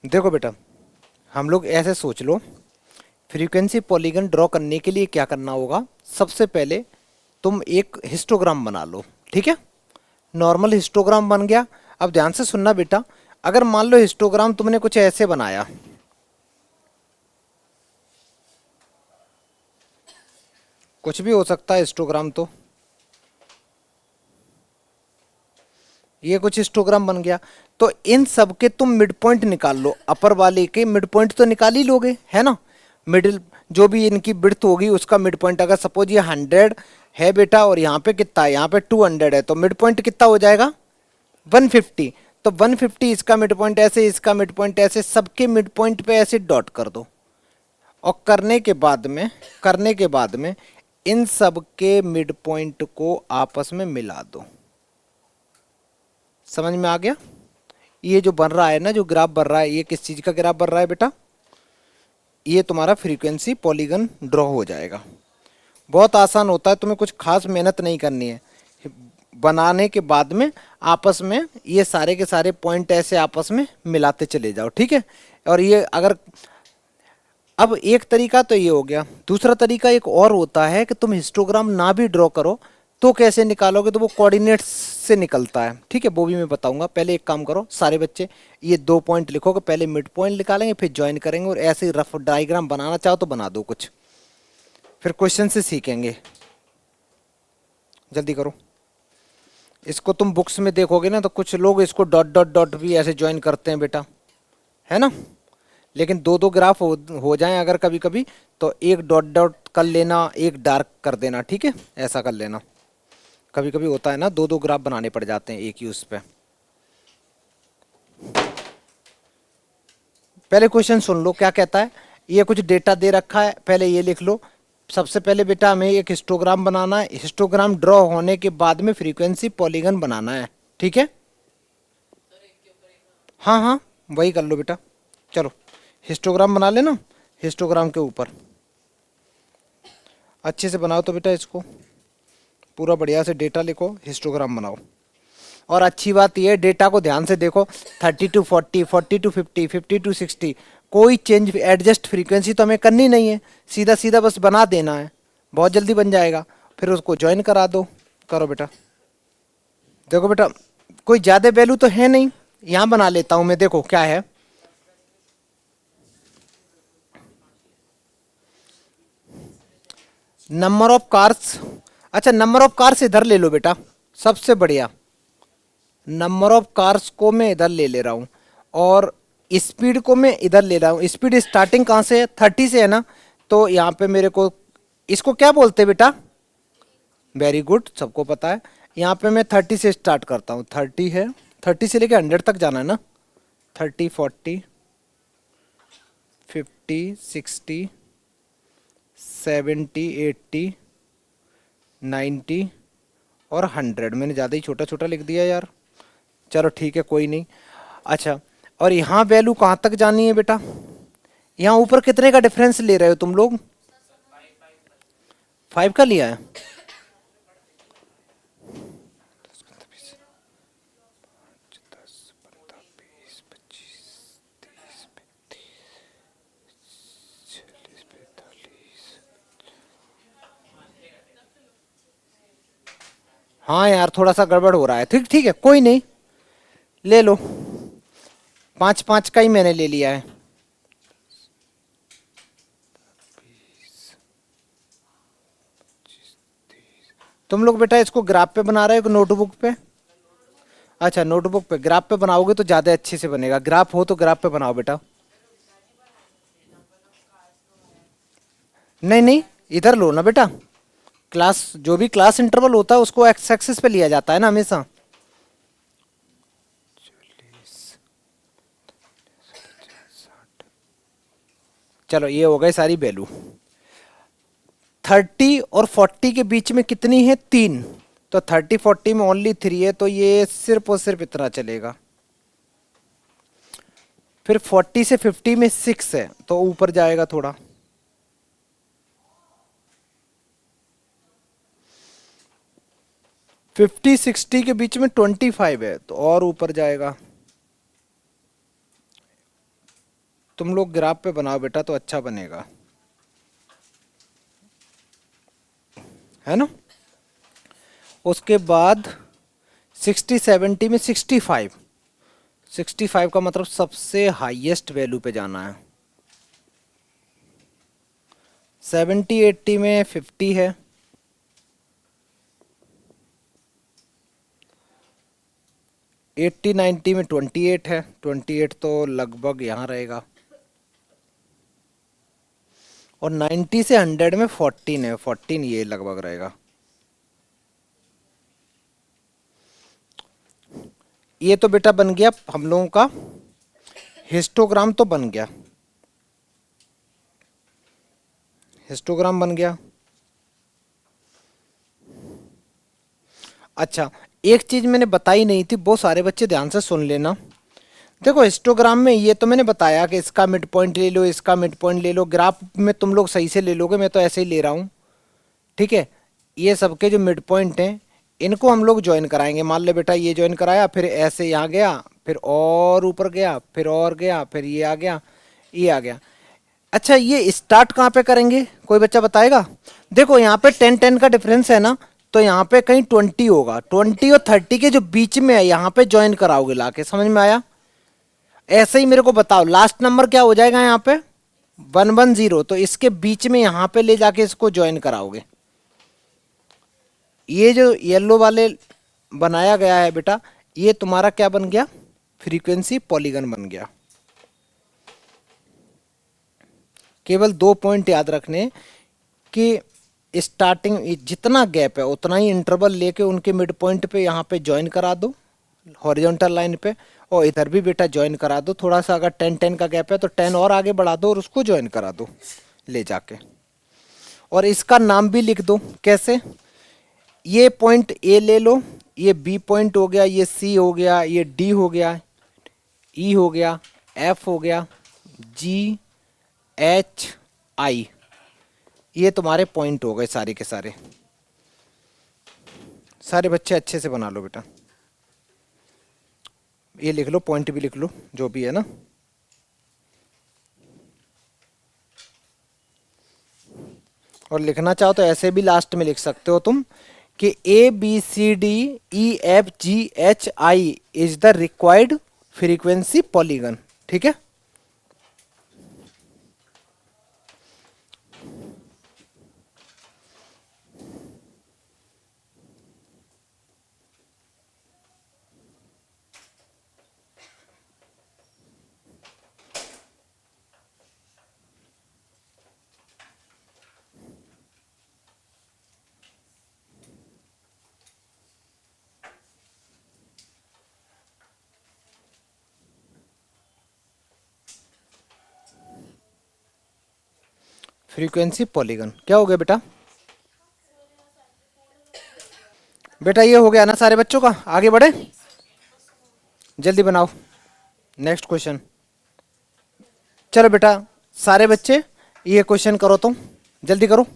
देखो बेटा, हम लोग ऐसे सोच लो, फ्रीक्वेंसी पॉलीगन ड्रॉ करने के लिए क्या करना होगा। सबसे पहले तुम एक हिस्टोग्राम बना लो, ठीक है। नॉर्मल हिस्टोग्राम बन गया। अब ध्यान से सुनना बेटा, अगर मान लो हिस्टोग्राम तुमने कुछ ऐसे बनाया, कुछ भी हो सकता है हिस्टोग्राम, तो ये कुछ हिस्टोग्राम बन गया। तो इन सब के तुम मिड पॉइंट निकाल लो, अपर वाले के मिड पॉइंट तो निकाल ही लोगे, है ना। मिडिल जो भी इनकी बिड्थ होगी उसका मिड पॉइंट, अगर सपोज ये 100 है बेटा और यहाँ पे कितना है, यहाँ पे 200 है, तो मिड पॉइंट कितना हो जाएगा, 150। तो 150 इसका मिड पॉइंट ऐसे, इसका मिड पॉइंट ऐसे, सबके मिड पॉइंट पे ऐसे डॉट कर दो। और करने के बाद में इन सब के मिड पॉइंट को आपस में मिला दो। समझ में आ गया। ये जो बन रहा है ना, जो ग्राफ बन रहा है, ये किस चीज का ग्राफ बन रहा है बेटा, ये तुम्हारा फ्रीक्वेंसी पॉलीगन ड्रॉ हो जाएगा। बहुत आसान होता है, तुम्हें कुछ खास मेहनत नहीं करनी है। बनाने के बाद में आपस में ये सारे के सारे पॉइंट ऐसे आपस में मिलाते चले जाओ, ठीक है। और ये अगर, अब एक तरीका तो ये हो गया। दूसरा तरीका एक और होता है कि तुम हिस्टोग्राम ना भी ड्रॉ करो तो कैसे निकालोगे, तो वो कोऑर्डिनेट्स से निकलता है, ठीक है। वो भी मैं बताऊंगा। पहले एक काम करो सारे बच्चे, ये 2 पॉइंट लिखोगे, पहले मिड पॉइंट निकालेंगे फिर ज्वाइन करेंगे, और ऐसे रफ डायग्राम बनाना चाहो तो बना दो कुछ, फिर क्वेश्चन से सीखेंगे। जल्दी करो। इसको तुम बुक्स में देखोगे ना तो कुछ लोग इसको डॉट डॉट डॉट भी ऐसे ज्वाइन करते हैं बेटा, है ना। लेकिन दो दो ग्राफ हो जाएं अगर कभी कभी, तो एक डॉट डॉट कर लेना, एक डार्क कर देना, ठीक है, ऐसा कर लेना। कभी कभी होता है ना, दो दो ग्राफ बनाने पड़ जाते हैं एक ही उस पे। पहले क्वेश्चन सुन लो क्या कहता है। ये कुछ डेटा दे रखा है, पहले ये लिख लो। सबसे पहले बेटा हमें एक हिस्टोग्राम बनाना है, हिस्टोग्राम ड्रॉ होने के बाद में फ्रीक्वेंसी पॉलीगन बनाना है, ठीक है। हाँ हाँ, वही कर लो बेटा। चलो हिस्टोग्राम बना लेना। हिस्टोग्राम के ऊपर अच्छे से बनाओ तो बेटा, इसको पूरा बढ़िया से डेटा लिखो, हिस्टोग्राम बनाओ। और अच्छी बात यह है, डेटा को ध्यान से देखो। 30 to 40, 40 to 50, 50 to 60, कोई चेंज एडजस्ट फ्रीक्वेंसी तो हमें करनी नहीं है, सीधा सीधा बस बना देना है, बहुत जल्दी बन जाएगा। फिर उसको ज्वाइन करा दो। करो बेटा। देखो बेटा, कोई ज़्यादा वैल्यू तो है नहीं, यहाँ बना लेता हूँ मैं, देखो क्या है। नंबर ऑफ कार्स, अच्छा नंबर ऑफ कार्स इधर ले लो बेटा, सबसे बढ़िया। नंबर ऑफ कार्स को मैं इधर ले रहा हूँ, और स्पीड को मैं इधर ले रहा हूँ। स्पीड स्टार्टिंग कहाँ से है, 30 से है ना। तो यहाँ पे मेरे को, इसको क्या बोलते हैं बेटा, वेरी गुड, सबको पता है। यहाँ पे मैं 30 से स्टार्ट करता हूँ, 30 है, 30 से लेके 100 तक जाना है ना। 30, 40, 50, 60, 70, 80, 90 और 100। मैंने ज़्यादा ही छोटा छोटा लिख दिया यार। चलो ठीक है, कोई नहीं। अच्छा, और यहाँ वैल्यू कहाँ तक जानी है बेटा, यहाँ ऊपर कितने का डिफरेंस ले रहे हो तुम लोग, 5 का लिया है। हाँ यार थोड़ा सा गड़बड़ हो रहा है, ठीक ठीक है, कोई नहीं, ले लो। 5 5 का ही मैंने ले लिया है। तुम लोग बेटा इसको ग्राफ पे बना रहे हो कि नोटबुक पे। अच्छा नोटबुक पे, ग्राफ पे बनाओगे तो ज़्यादा अच्छे से बनेगा, ग्राफ हो तो ग्राफ पे बनाओ बेटा। नहीं नहीं, इधर लो ना बेटा। क्लास, जो भी क्लास इंटरवल होता है उसको एक्स एक्सिस पे लिया जाता है ना हमेशा। चलो ये हो गई सारी वैल्यू। 30 और 40 के बीच में कितनी है, 3। तो 30 40 में ओनली 3 है, तो ये सिर्फ और सिर्फ इतना चलेगा। फिर 40 से 50 में 6 है, तो ऊपर जाएगा थोड़ा। 50 60 के बीच में 25 है, तो और ऊपर जाएगा। तुम लोग ग्राफ पे बनाओ बेटा तो अच्छा बनेगा, है ना। उसके बाद 60 70 में 65, 65 का मतलब सबसे हाईएस्ट वैल्यू पे जाना है। 70 80 में 50 है। 80 90 में 28 है, 28 तो लगभग यहाँ रहेगा। और 90 से 100 में 14 है, 14 ये लगभग रहेगा। ये तो बेटा बन गया हम लोगों का हिस्टोग्राम, तो बन गया, हिस्टोग्राम बन गया। अच्छा, एक चीज मैंने बताई नहीं थी, बहुत सारे बच्चे ध्यान से सुन लेना। देखो हिस्टोग्राम में ये तो मैंने बताया कि इसका मिड पॉइंट ले लो, इसका मिड पॉइंट ले लो, ग्राफ में तुम लोग सही से ले लोगे, मैं तो ऐसे ही ले रहा हूँ, ठीक है। ये सबके जो मिड पॉइंट हैं इनको हम लोग ज्वाइन कराएंगे। मान ले बेटा ये ज्वाइन कराया, फिर ऐसे यहाँ गया, फिर और ऊपर गया, फिर और गया, फिर ये आ गया, ये आ गया। अच्छा, ये स्टार्ट कहाँ पे करेंगे, कोई बच्चा बताएगा। देखो यहाँ पे 10 10 का डिफरेंस है ना, तो यहाँ पे कहीं 20 होगा, 20 और 30 के जो बीच में है यहाँ पे ज्वाइन कराओगे लाके, समझ में आया। ऐसे ही मेरे को बताओ लास्ट नंबर क्या हो जाएगा यहाँ पे, 110, तो इसके बीच में यहाँ पे ले जाके इसको ज्वाइन कराओगे। ये जो येलो वाले बनाया गया है बेटा, ये तुम्हारा क्या बन गया, फ्रीक्वेंसी पॉलीगन बन गया। केवल 2 पॉइंट याद रखने कि स्टार्टिंग जितना गैप है उतना ही इंटरवल लेके उनके मिड पॉइंट पे यहाँ पे ज्वाइन करा दो हॉरिजॉन्टल लाइन पे, और इधर भी बेटा ज्वाइन करा दो थोड़ा सा, अगर 10 10 का गैप है तो 10 और आगे बढ़ा दो और उसको ज्वाइन करा दो ले जाके। और इसका नाम भी लिख दो, कैसे, ये पॉइंट ए ले लो, ये बी पॉइंट हो गया, ये सी हो गया, ये डी हो गया, ई हो गया, एफ हो गया, जी एच आई, ये तुम्हारे पॉइंट हो गए सारे के सारे। सारे बच्चे अच्छे से बना लो बेटा, ये लिख लो, पॉइंट भी लिख लो जो भी है ना। और लिखना चाहो तो ऐसे भी लास्ट में लिख सकते हो तुम कि ABCDEFGHI is the required frequency polygon, ठीक है। फ्रीक्वेंसी पॉलीगन क्या हो गया बेटा, बेटा ये हो गया ना सारे बच्चों का, आगे बढ़े, जल्दी बनाओ नेक्स्ट क्वेश्चन। चलो बेटा सारे बच्चे ये क्वेश्चन करो, तुम जल्दी करो।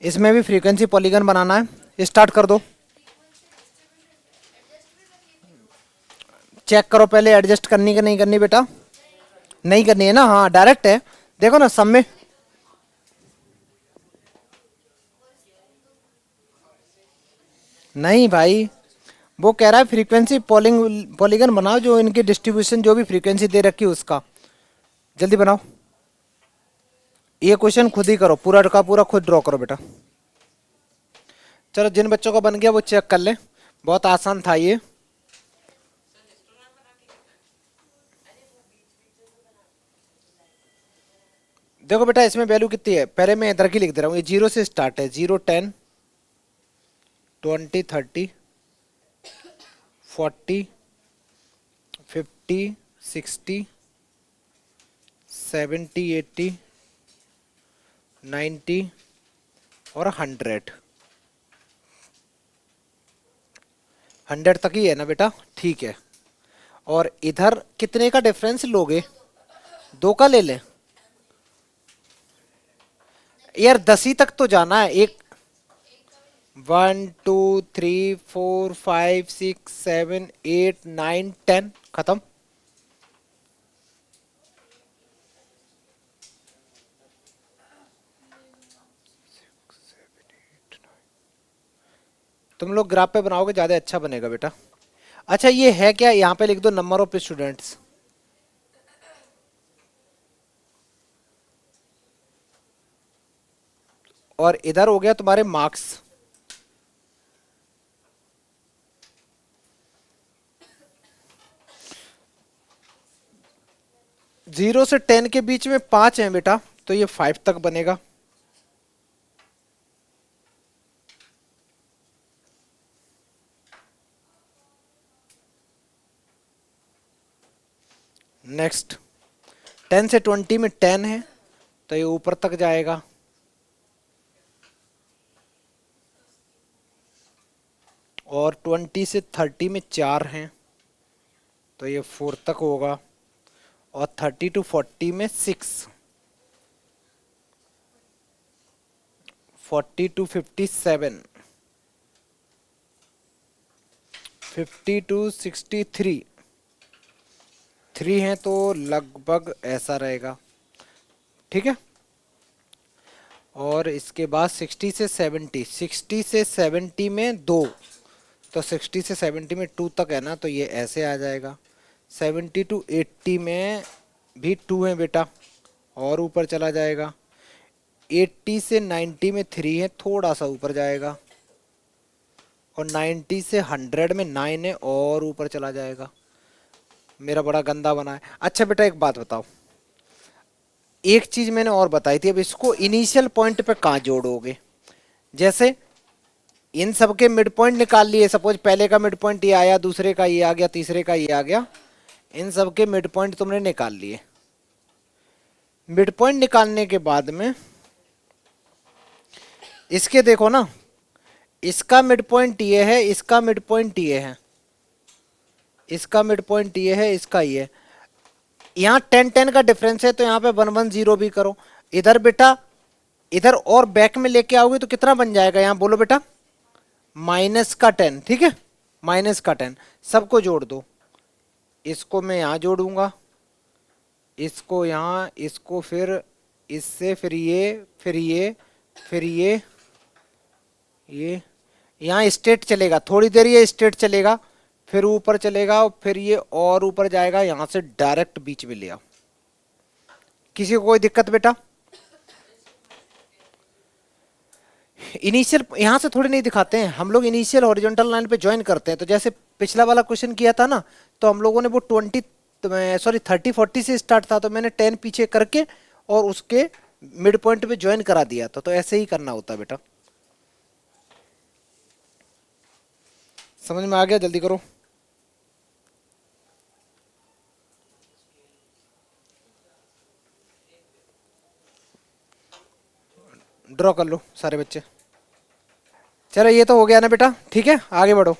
इसमें भी फ्रीक्वेंसी पॉलीगन बनाना है, स्टार्ट कर दो। चेक करो पहले एडजस्ट करनी कि नहीं करनी बेटा, नहीं करनी है ना, हाँ डायरेक्ट है, देखो ना सब में। नहीं भाई, वो कह रहा है फ्रीक्वेंसी पॉलीगन बनाओ, जो इनकी डिस्ट्रीब्यूशन जो भी फ्रीक्वेंसी दे रखी है उसका, जल्दी बनाओ। ये क्वेश्चन खुद ही करो, पूरा का पूरा खुद ड्रॉ करो बेटा। चलो जिन बच्चों का बन गया वो चेक कर ले, बहुत आसान था ये। देखो बेटा इसमें वैल्यू कितनी है, पहले मैं इधर की लिख दे रहा हूँ, ये 0 से स्टार्ट है, 0 10 20 30 40 50 60 70 80 90 और 100, 100 तक ही है ना बेटा, ठीक है। और इधर कितने का डिफरेंस लोगे, 2 का ले ले यार, 10 ही तक तो जाना है, एक 1 2 3 4 5 6 7 8 9 10 खत्म। तुम लोग ग्राफ पे बनाओगे ज्यादा अच्छा बनेगा बेटा। अच्छा ये है क्या, यहाँ पे लिख दो नंबर ऑफ स्टूडेंट्स। और इधर हो गया तुम्हारे मार्क्स। 0 से 10 के बीच में 5 है बेटा, तो ये 5 तक बनेगा। नेक्स्ट 10 से 20 में 10 है, तो ये ऊपर तक जाएगा। और 20 से 30 में 4 हैं, तो ये 4 तक होगा। और 30 टू 40 में 6, 40 टू 57, 50 टू 63, 3 हैं, तो लगभग ऐसा रहेगा। ठीक है। और इसके बाद 60 से 70, 60 से 70 में 2, तो 60 से 70 में 2 तक है ना, तो ये ऐसे आ जाएगा। 70 टू 80 में भी 2 है बेटा, और ऊपर चला जाएगा। 80 से 90 में 3 है, थोड़ा सा ऊपर जाएगा। और 90 से 100 में 9 है, और ऊपर चला जाएगा। मेरा बड़ा गंदा बना है। अच्छा बेटा एक बात बताओ, एक चीज मैंने और बताई थी, अब इसको इनिशियल पॉइंट पे कहाँ जोड़ोगे। जैसे इन सब के मिड पॉइंट निकाल लिए, सपोज पहले का मिड पॉइंट ये आया, दूसरे का ये आ गया, तीसरे का ये आ गया। इन सब के मिड पॉइंट तुमने निकाल लिए। मिड पॉइंट निकालने के बाद में इसके देखो ना, इसका मिड पॉइंट ये है, इसका मिड पॉइंट ये है, इसका मिड पॉइंट ये है, इसका ये है। यहाँ 10-10 का डिफरेंस है, तो यहाँ पे 1-1-0 भी करो। इधर बेटा, इधर और बैक में लेके आओगे तो कितना बन जाएगा, यहाँ बोलो बेटा, -10। ठीक है, -10 सबको जोड़ दो। इसको मैं यहाँ जोड़ूंगा, इसको यहाँ, इसको फिर इससे, फिर ये, फिर ये, फिर ये यहाँ स्ट्रेट चलेगा, थोड़ी देर ये स्ट्रेट चलेगा, फिर ऊपर चलेगा, फिर ये और ऊपर जाएगा, यहाँ से डायरेक्ट बीच में ले आओ। किसी को कोई दिक्कत बेटा? इनिशियल यहाँ से थोड़ी नहीं दिखाते हैं हम लोग, इनिशियल हॉरिजॉन्टल लाइन पे ज्वाइन करते हैं। तो जैसे पिछला वाला क्वेश्चन किया था ना, तो हम लोगों ने वो 30-40 से स्टार्ट था, तो मैंने 10 पीछे करके और उसके मिड पॉइंट पे ज्वाइन करा दिया था। तो ऐसे ही करना होता है बेटा। समझ में आ गया? जल्दी करो, ड्रॉ कर लो सारे बच्चे। चलो ये तो हो गया ना बेटा, ठीक है, आगे बढ़ो।